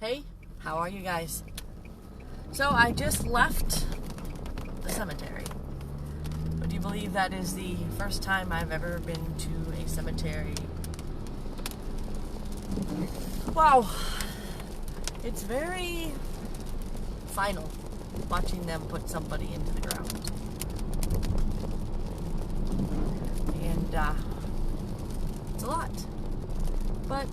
Hey, how are you guys? So I just left the cemetery. Would you believe that is the first time I've ever been to a cemetery? Wow. It's very final watching them put somebody into the ground. And it's a lot. But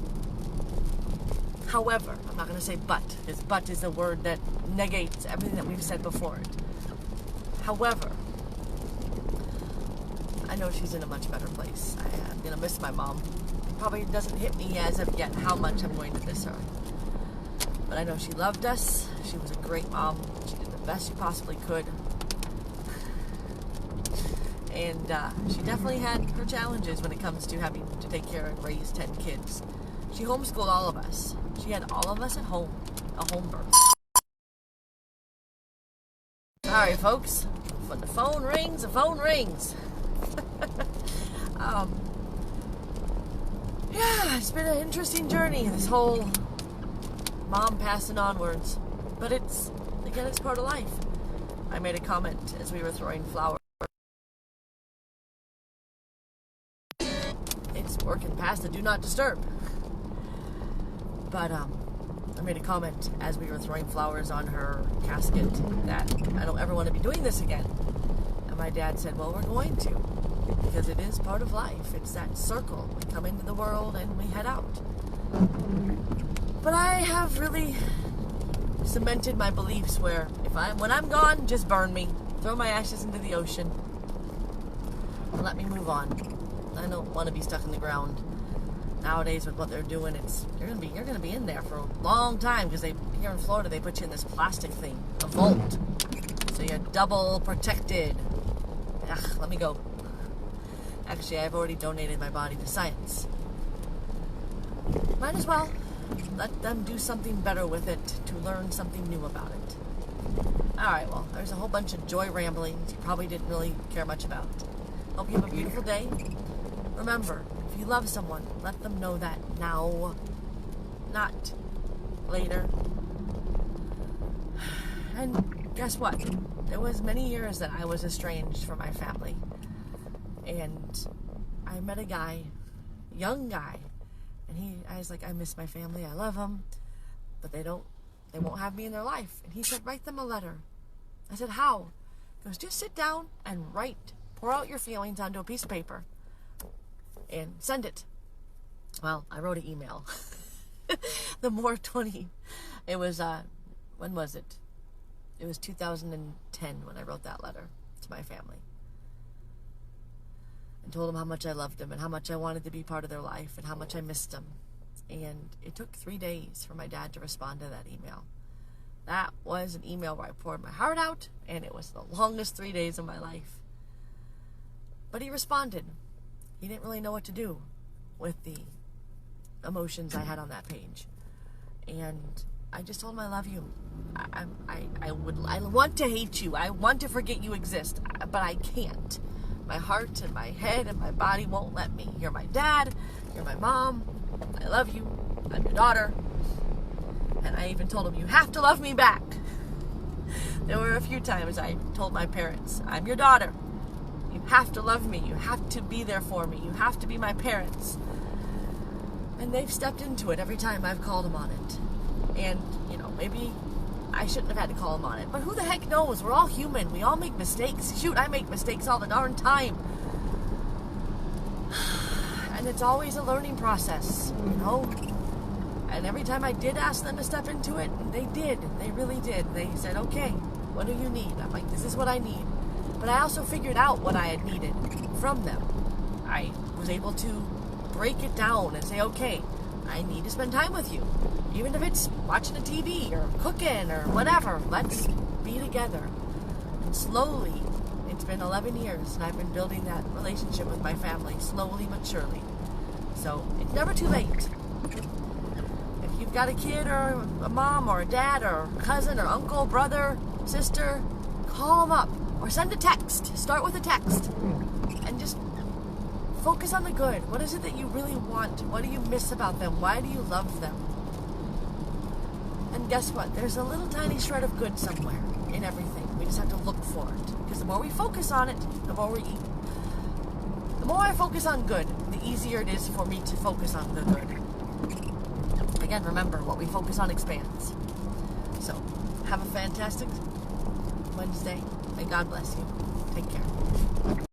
however, I'm not going to say but, because but is a word that negates everything that we've said before it. However, I know she's in a much better place. I'm going to miss my mom. It probably doesn't hit me as of yet how much I'm going to miss her. But I know she loved us. She was a great mom. She did the best she possibly could. And she definitely had her challenges when it comes to having to take care and raise 10 kids. She homeschooled all of us. She had all of us at home, a home birth. Sorry, folks. When the phone rings, the phone rings. Yeah, it's been an interesting journey, this whole mom passing onwards. But it's part of life. I made a comment as we were throwing flowers. It's working past the do not disturb. But I made a comment as we were throwing flowers on her casket that I don't ever want to be doing this again. And my dad said, well, we're going to, because it is part of life. It's that circle. We come into the world and we head out. But I have really cemented my beliefs where when I'm gone, just burn me. Throw my ashes into the ocean. And let me move on. I don't want to be stuck in the ground. Nowadays, with what they're doing, you're gonna be in there for a long time, because here in Florida they put you in this plastic thing, a vault, so you're double protected. Ugh, let me go. Actually, I've already donated my body to science. Might as well let them do something better with it to learn something new about it. All right, well, there's a whole bunch of joy ramblings you probably didn't really care much about. Hope you have a beautiful day. Remember, if you love someone, let them know that now, not later. And guess what? There was many years that I was estranged from my family. And I met a guy, young guy, and I was like, I miss my family, I love them, but they won't have me in their life. And he said, write them a letter. I said, how? He goes, just sit down and pour out your feelings onto a piece of paper and send it. Well, I wrote an email. It was, when was it? It was 2010 when I wrote that letter to my family. And told them how much I loved them and how much I wanted to be part of their life and how much I missed them. And it took 3 days for my dad to respond to that email. That was an email where I poured my heart out, and it was the longest 3 days of my life. But he responded. He didn't really know what to do with the emotions I had on that page. And I just told him I love you. I want to hate you. I want to forget you exist, but I can't. My heart and my head and my body won't let me. You're my dad. You're my mom. I love you. I'm your daughter. And I even told him, you have to love me back. There were a few times I told my parents, I'm your daughter. You have to love me. You have to be there for me. You have to be my parents. And they've stepped into it every time I've called them on it. And, maybe I shouldn't have had to call them on it. But who the heck knows? We're all human. We all make mistakes. Shoot, I make mistakes all the darn time. And it's always a learning process, And every time I did ask them to step into it, they did. They really did. They said, okay, what do you need? I'm like, this is what I need. But I also figured out what I had needed from them. I was able to break it down and say, okay, I need to spend time with you. Even if it's watching a TV or cooking or whatever, let's be together. And slowly, it's been 11 years, and I've been building that relationship with my family, slowly but surely. So, it's never too late. If you've got a kid or a mom or a dad or a cousin or uncle, brother, sister, call them up. Or send a text. Start with a text. And just focus on the good. What is it that you really want? What do you miss about them? Why do you love them? guess what? There's a little tiny shred of good somewhere in everything. We just have to look for it. Because the more we focus on it, the more we eat. The more I focus on good, the easier it is for me to focus on the good. Again, remember, what we focus on expands. So, have a fantastic Wednesday. May God bless you. Take care.